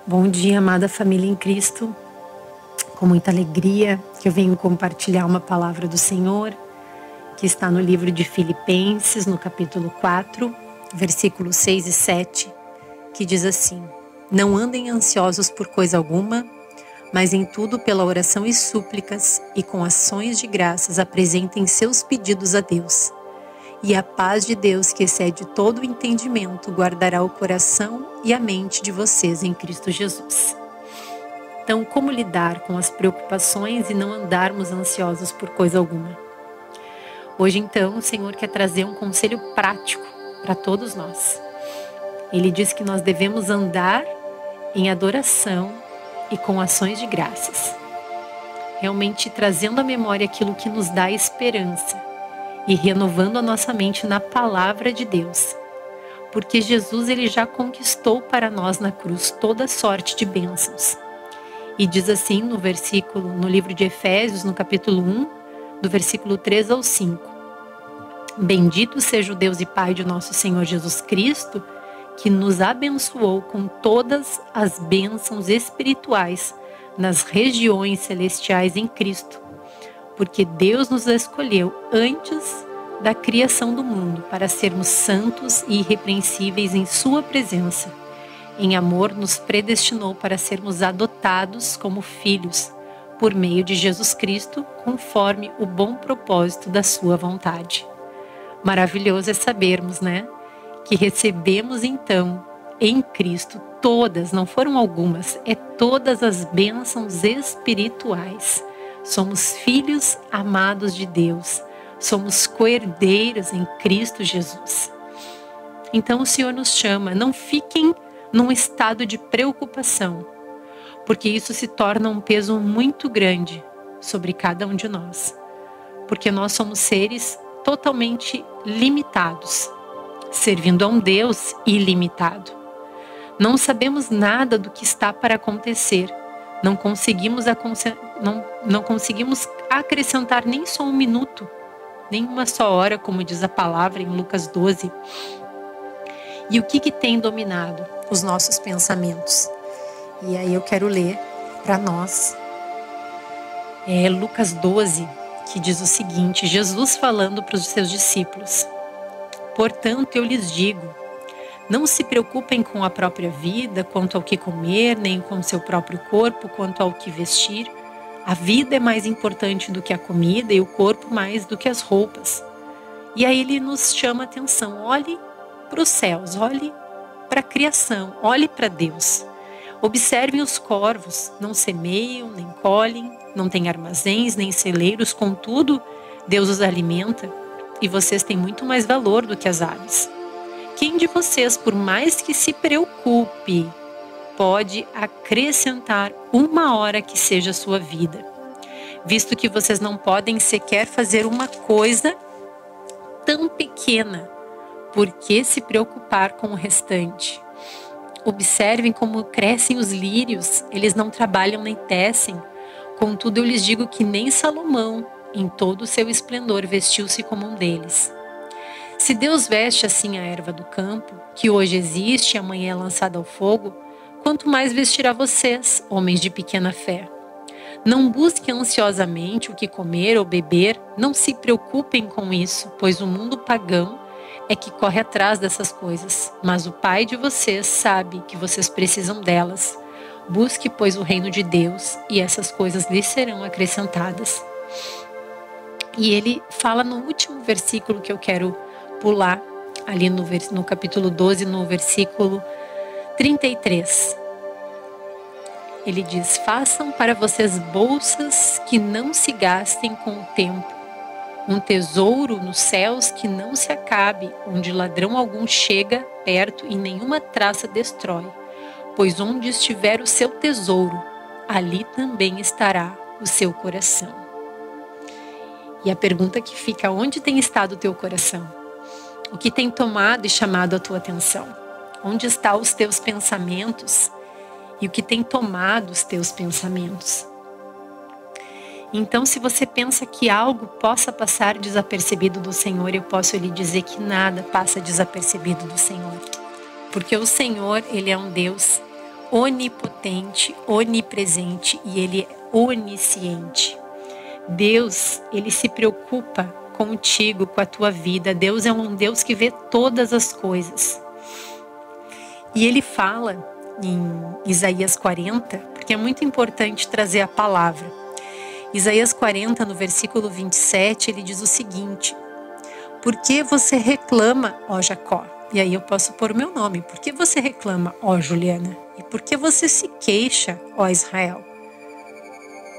Bom dia, amada família em Cristo. Com muita alegria que eu venho compartilhar uma palavra do Senhor, que está no livro de Filipenses, no capítulo 4, versículos 6 e 7, que diz assim: Não andem ansiosos por coisa alguma, mas em tudo pela oração e súplicas e com ações de graças apresentem seus pedidos a Deus. E a paz de Deus, que excede todo o entendimento, guardará o coração e a mente de vocês em Cristo Jesus. Então, como lidar com as preocupações e não andarmos ansiosos por coisa alguma? Hoje, então, o Senhor quer trazer um conselho prático para todos nós. Ele diz que nós devemos andar em adoração e com ações de graças. Realmente trazendo à memória aquilo que nos dá esperança e renovando a nossa mente na palavra de Deus. Porque Jesus ele já conquistou para nós na cruz toda sorte de bênçãos. E diz assim no livro de Efésios, no capítulo 1, do versículo 3 ao 5. Bendito seja o Deus e Pai de nosso Senhor Jesus Cristo, que nos abençoou com todas as bênçãos espirituais nas regiões celestiais em Cristo. Porque Deus nos escolheu antes da criação do mundo para sermos santos e irrepreensíveis em sua presença. Em amor nos predestinou para sermos adotados como filhos por meio de Jesus Cristo, conforme o bom propósito da sua vontade. Maravilhoso é sabermos, né? Que recebemos então em Cristo todas, não foram algumas, todas as bênçãos espirituais. Somos filhos amados de Deus. Somos co-herdeiros em Cristo Jesus. Então o Senhor nos chama, não fiquem num estado de preocupação, porque isso se torna um peso muito grande sobre cada um de nós. Porque nós somos seres totalmente limitados, servindo a um Deus ilimitado. Não sabemos nada do que está para acontecer. Não conseguimos acrescentar nem só um minuto, nem uma só hora, como diz a palavra em Lucas 12. E o que tem dominado os nossos pensamentos? E aí eu quero ler para nós Lucas 12, que diz o seguinte, Jesus falando para os seus discípulos: Portanto, eu lhes digo, não se preocupem com a própria vida, quanto ao que comer, nem com seu próprio corpo, quanto ao que vestir. A vida é mais importante do que a comida e o corpo mais do que as roupas. E aí ele nos chama a atenção, olhe para os céus, olhe para a criação, olhe para Deus. Observem os corvos, não semeiam, nem colhem, não têm armazéns, nem celeiros, contudo, Deus os alimenta e vocês têm muito mais valor do que as aves. Quem de vocês, por mais que se preocupe, pode acrescentar uma hora que seja a sua vida? Visto que vocês não podem sequer fazer uma coisa tão pequena, por que se preocupar com o restante? Observem como crescem os lírios, eles não trabalham nem tecem. Contudo, eu lhes digo que nem Salomão, em todo o seu esplendor, vestiu-se como um deles. Se Deus veste assim a erva do campo, que hoje existe e amanhã é lançada ao fogo, quanto mais vestirá vocês, homens de pequena fé. Não busquem ansiosamente o que comer ou beber, não se preocupem com isso, pois o mundo pagão é que corre atrás dessas coisas. Mas o Pai de vocês sabe que vocês precisam delas. Busque, pois, o reino de Deus e essas coisas lhes serão acrescentadas. E ele fala no último versículo que eu quero pular, ali no capítulo 12, no versículo 33. Ele diz, façam para vocês bolsas que não se gastem com o tempo, um tesouro nos céus que não se acabe, onde ladrão algum chega perto e nenhuma traça destrói. Pois onde estiver o seu tesouro, ali também estará o seu coração. E a pergunta que fica, onde tem estado o teu coração? O que tem tomado e chamado a tua atenção? Onde estão os teus pensamentos? E o que tem tomado os teus pensamentos? Então, se você pensa que algo possa passar desapercebido do Senhor, eu posso lhe dizer que nada passa desapercebido do Senhor. Porque o Senhor, Ele é um Deus onipotente, onipresente e Ele é onisciente. Deus, Ele se preocupa contigo, com a tua vida. Deus é um Deus que vê todas as coisas. E Ele fala em Isaías 40, porque é muito importante trazer a palavra. Isaías 40, no versículo 27, ele diz o seguinte: por que você reclama, ó Jacó? E aí eu posso pôr o meu nome. Por que você reclama, ó Juliana? E por que você se queixa, ó Israel?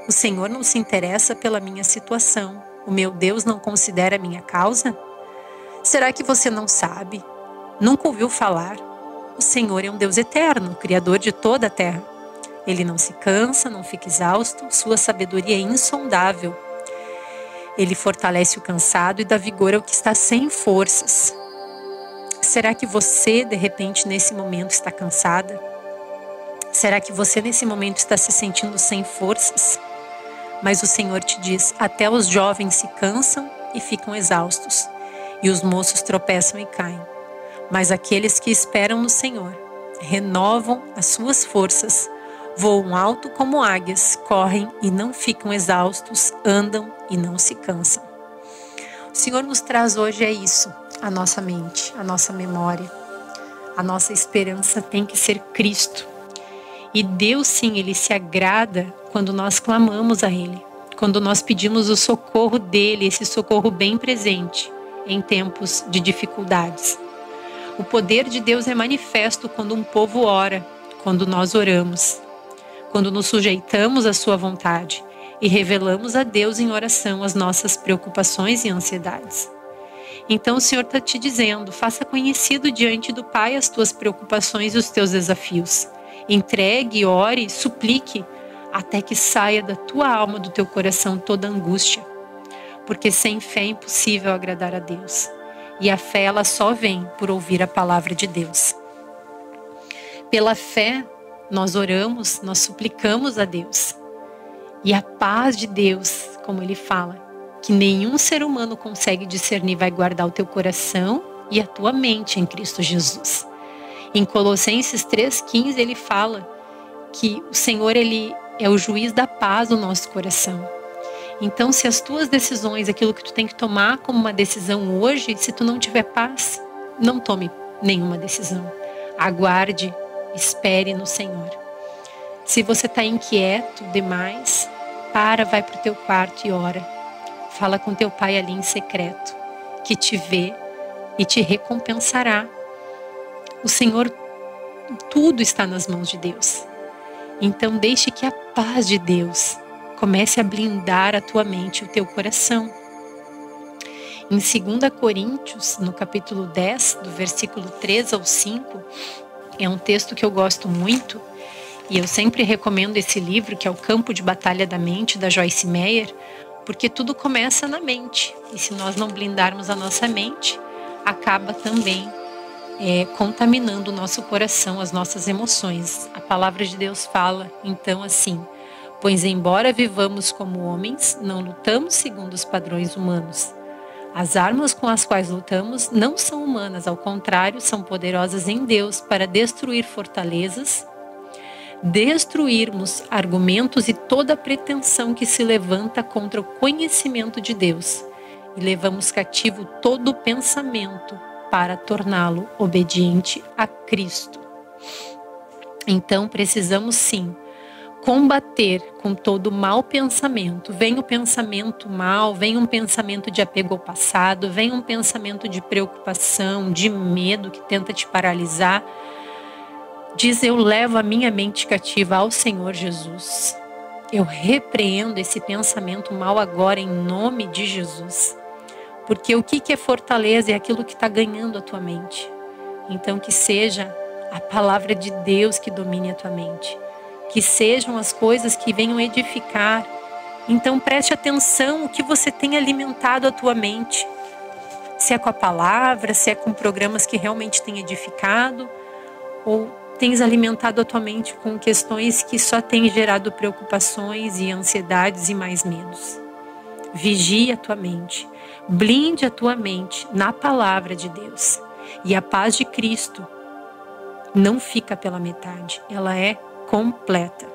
O Senhor não se interessa pela minha situação. O meu Deus não considera a minha causa? Será que você não sabe? Nunca ouviu falar? O Senhor é um Deus eterno, Criador de toda a terra. Ele não se cansa, não fica exausto, sua sabedoria é insondável. Ele fortalece o cansado e dá vigor ao que está sem forças. Será que você, de repente, nesse momento está cansada? Será que você, nesse momento, está se sentindo sem forças? Mas o Senhor te diz: até os jovens se cansam e ficam exaustos, e os moços tropeçam e caem. Mas aqueles que esperam no Senhor renovam as suas forças, voam alto como águias, correm e não ficam exaustos, andam e não se cansam. O Senhor nos traz hoje isso, a nossa mente, a nossa memória. A nossa esperança tem que ser Cristo. E Deus, sim, Ele se agrada quando nós clamamos a Ele, quando nós pedimos o socorro dEle, esse socorro bem presente em tempos de dificuldades. O poder de Deus é manifesto quando um povo ora, quando nós oramos, quando nos sujeitamos à sua vontade e revelamos a Deus em oração as nossas preocupações e ansiedades. Então o Senhor está te dizendo: faça conhecido diante do Pai as tuas preocupações e os teus desafios. Entregue, ore, suplique, até que saia da tua alma, do teu coração, toda angústia. Porque sem fé é impossível agradar a Deus. E a fé, ela só vem por ouvir a palavra de Deus. Pela fé, nós oramos, nós suplicamos a Deus. E a paz de Deus, como Ele fala, que nenhum ser humano consegue discernir, vai guardar o teu coração e a tua mente em Cristo Jesus. Em Colossenses 3,15, ele fala que o Senhor, Ele é o juiz da paz do nosso coração. Então, se as tuas decisões, aquilo que tu tem que tomar como uma decisão hoje, se tu não tiver paz, não tome nenhuma decisão. Aguarde, espere no Senhor. Se você está inquieto demais, vai para o teu quarto e ora. Fala com teu pai ali em secreto, que te vê e te recompensará. O Senhor, tudo está nas mãos de Deus. Então deixe que a paz de Deus comece a blindar a tua mente e o teu coração. Em 2 Coríntios, no capítulo 10, do versículo 3 ao 5, é um texto que eu gosto muito, e eu sempre recomendo esse livro, que é O Campo de Batalha da Mente, da Joyce Meyer, porque tudo começa na mente. E se nós não blindarmos a nossa mente, acaba também contaminando o nosso coração, as nossas emoções. A palavra de Deus fala, então, assim: pois embora vivamos como homens, não lutamos segundo os padrões humanos. As armas com as quais lutamos não são humanas, ao contrário, são poderosas em Deus para destruir fortalezas, destruirmos argumentos e toda pretensão que se levanta contra o conhecimento de Deus, e levamos cativo todo pensamento para torná-lo obediente a Cristo. Então precisamos sim combater com todo mau pensamento. Vem o pensamento mal, vem um pensamento de apego ao passado, vem um pensamento de preocupação, de medo que tenta te paralisar. Diz: eu levo a minha mente cativa ao Senhor Jesus. Eu repreendo esse pensamento mal agora em nome de Jesus. Porque o que é fortaleza? É aquilo que está ganhando a tua mente. Então que seja a palavra de Deus que domine a tua mente. Que sejam as coisas que venham edificar. Então preste atenção o que você tem alimentado a tua mente. Se é com a palavra, se é com programas que realmente têm edificado, ou tens alimentado a tua mente com questões que só têm gerado preocupações e ansiedades e mais medos. Vigie a tua mente. Blinde a tua mente na palavra de Deus. E a paz de Cristo, não fica pela metade, ela é completa.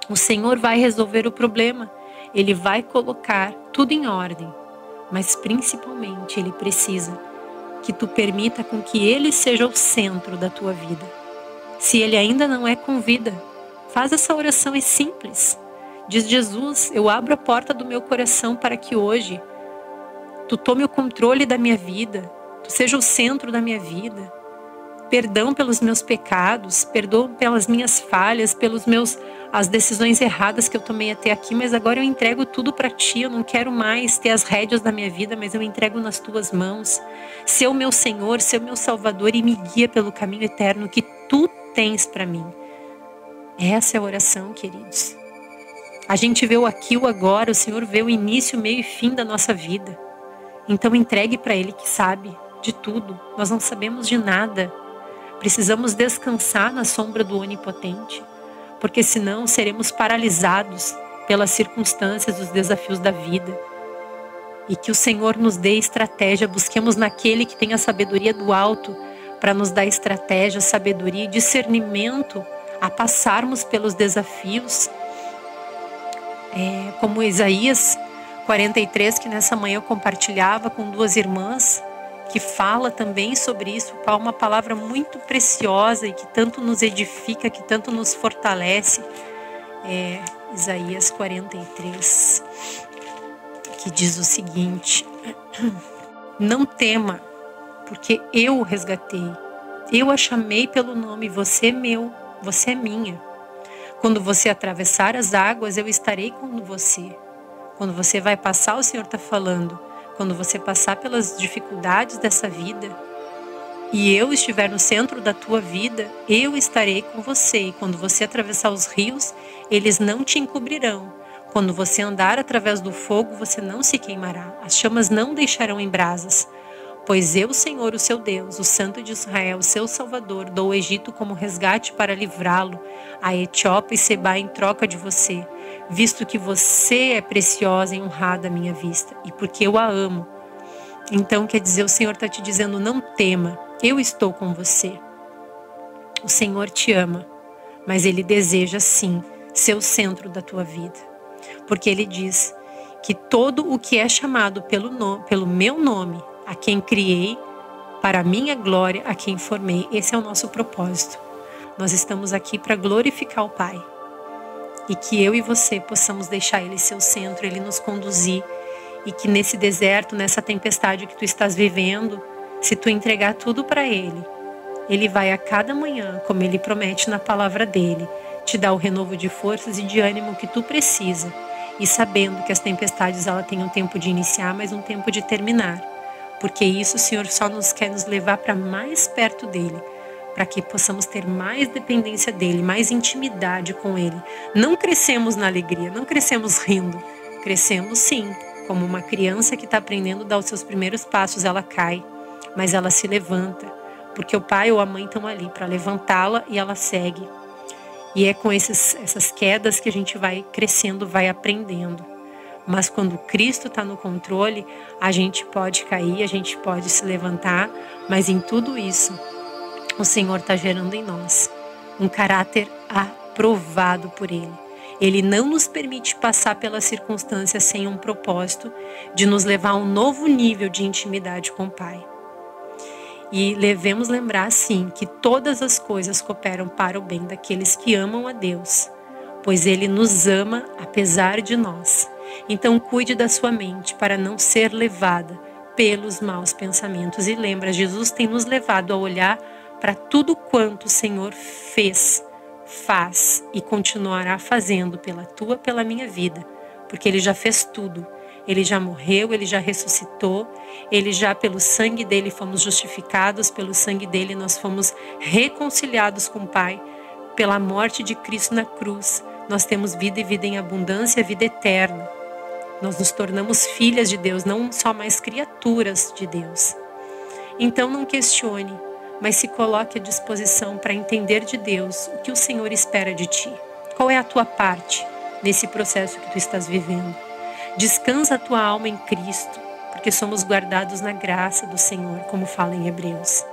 O Senhor vai resolver o problema, Ele vai colocar tudo em ordem, mas principalmente Ele precisa que tu permita com que Ele seja o centro da tua vida. Se Ele ainda não é, convida. Faz essa oração, é simples. Diz: Jesus, eu abro a porta do meu coração para que hoje tu tome o controle da minha vida, tu seja o centro da minha vida. Perdão pelos meus pecados, perdão pelas minhas falhas, as decisões erradas que eu tomei até aqui, mas agora eu entrego tudo para ti. Eu não quero mais ter as rédeas da minha vida, mas eu entrego nas tuas mãos. Ser o meu Senhor, ser o meu Salvador e me guia pelo caminho eterno que tu tens para mim. Essa é a oração, queridos. A gente vê o aqui, o agora, o Senhor vê o início, o meio e fim da nossa vida. Então entregue para Ele que sabe de tudo. Nós não sabemos de nada. Precisamos descansar na sombra do Onipotente, porque senão seremos paralisados pelas circunstâncias, os desafios da vida. E que o Senhor nos dê estratégia, busquemos naquele que tem a sabedoria do alto para nos dar estratégia, sabedoria e discernimento a passarmos pelos desafios. Como Isaías 43, que nessa manhã eu compartilhava com duas irmãs, que fala também sobre isso, uma palavra muito preciosa e que tanto nos edifica, que tanto nos fortalece. Isaías 43, que diz o seguinte: não tema, porque eu o resgatei, eu a chamei pelo nome, você é meu, você é minha. Quando você atravessar as águas, eu estarei com você. Quando você vai passar, o Senhor está falando, quando você passar pelas dificuldades dessa vida e eu estiver no centro da tua vida, eu estarei com você. E quando você atravessar os rios, eles não te encobrirão. Quando você andar através do fogo, você não se queimará. As chamas não deixarão em brasas. Pois eu, Senhor, o seu Deus, o Santo de Israel, o seu Salvador, dou o Egito como resgate para livrá-lo, a Etiópia e Sebá em troca de você, visto que você é preciosa e honrada à minha vista, e porque eu a amo. Então, quer dizer, o Senhor está te dizendo: não tema, eu estou com você. O Senhor te ama, mas Ele deseja, sim, ser o centro da tua vida. Porque Ele diz que todo o que é chamado pelo meu nome, a quem criei, para a minha glória, a quem formei. Esse é o nosso propósito. Nós estamos aqui para glorificar o Pai. E que eu e você possamos deixar Ele ser o centro, Ele nos conduzir. E que nesse deserto, nessa tempestade que tu estás vivendo, se tu entregar tudo para Ele, Ele vai a cada manhã, como Ele promete na palavra dEle, te dar o renovo de forças e de ânimo que tu precisa. E sabendo que as tempestades ela têm um tempo de iniciar, mas um tempo de terminar. Porque isso o Senhor só nos quer nos levar para mais perto dEle, para que possamos ter mais dependência dEle, mais intimidade com Ele. Não crescemos na alegria, não crescemos rindo, crescemos sim, como uma criança que está aprendendo a dar os seus primeiros passos, ela cai, mas ela se levanta, porque o pai ou a mãe estão ali para levantá-la e ela segue. E é com essas quedas que a gente vai crescendo, vai aprendendo. Mas quando Cristo está no controle, a gente pode cair, a gente pode se levantar, mas em tudo isso, o Senhor está gerando em nós um caráter aprovado por Ele. Ele não nos permite passar pelas circunstâncias sem um propósito de nos levar a um novo nível de intimidade com o Pai. E devemos lembrar, sim, que todas as coisas cooperam para o bem daqueles que amam a Deus, pois Ele nos ama apesar de nós. Então cuide da sua mente para não ser levada pelos maus pensamentos. E lembra, Jesus tem nos levado a olhar para tudo quanto o Senhor fez, faz e continuará fazendo pela minha vida, porque Ele já fez tudo. Ele já morreu, Ele já ressuscitou, Ele já pelo sangue dEle fomos justificados, pelo sangue dEle nós fomos reconciliados com o Pai, pela morte de Cristo na cruz. Nós temos vida e vida em abundância, vida eterna. Nós nos tornamos filhas de Deus, não só mais criaturas de Deus. Então não questione, mas se coloque à disposição para entender de Deus o que o Senhor espera de ti. Qual é a tua parte nesse processo que tu estás vivendo? Descansa a tua alma em Cristo, porque somos guardados na graça do Senhor, como fala em Hebreus.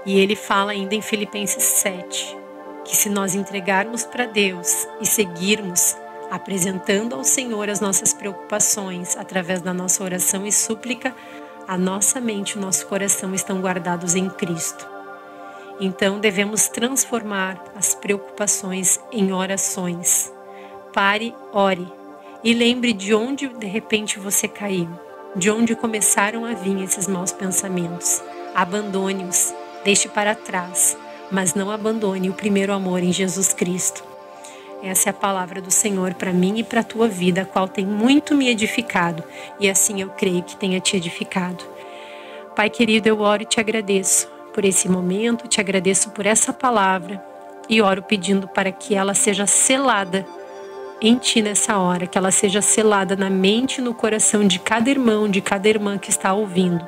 E ele fala ainda em Filipenses 7, que se nós entregarmos para Deus e seguirmos apresentando ao Senhor as nossas preocupações através da nossa oração e súplica, a nossa mente e o nosso coração estão guardados em Cristo. Então devemos transformar as preocupações em orações. Pare, ore e lembre de onde de repente você caiu, de onde começaram a vir esses maus pensamentos. Abandone-os, deixe para trás, mas não abandone o primeiro amor em Jesus Cristo. Essa é a palavra do Senhor para mim e para a tua vida, a qual tem muito me edificado, e assim eu creio que tenha te edificado. Pai querido, eu oro e te agradeço por esse momento, te agradeço por essa palavra e oro pedindo para que ela seja selada em ti nessa hora, que ela seja selada na mente e no coração de cada irmão, de cada irmã que está ouvindo,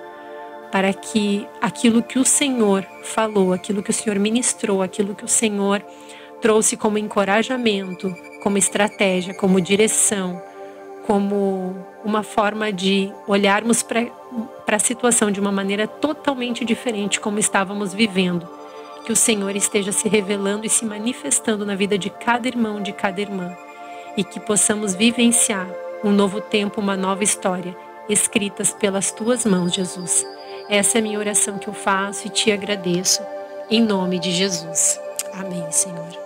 para que aquilo que o Senhor falou, aquilo que o Senhor ministrou, aquilo que o Senhor trouxe como encorajamento, como estratégia, como direção, como uma forma de olharmos para a situação de uma maneira totalmente diferente como estávamos vivendo. Que o Senhor esteja se revelando e se manifestando na vida de cada irmão, de cada irmã. E que possamos vivenciar um novo tempo, uma nova história, escritas pelas tuas mãos, Jesus. Essa é a minha oração que eu faço e te agradeço, em nome de Jesus. Amém, Senhor.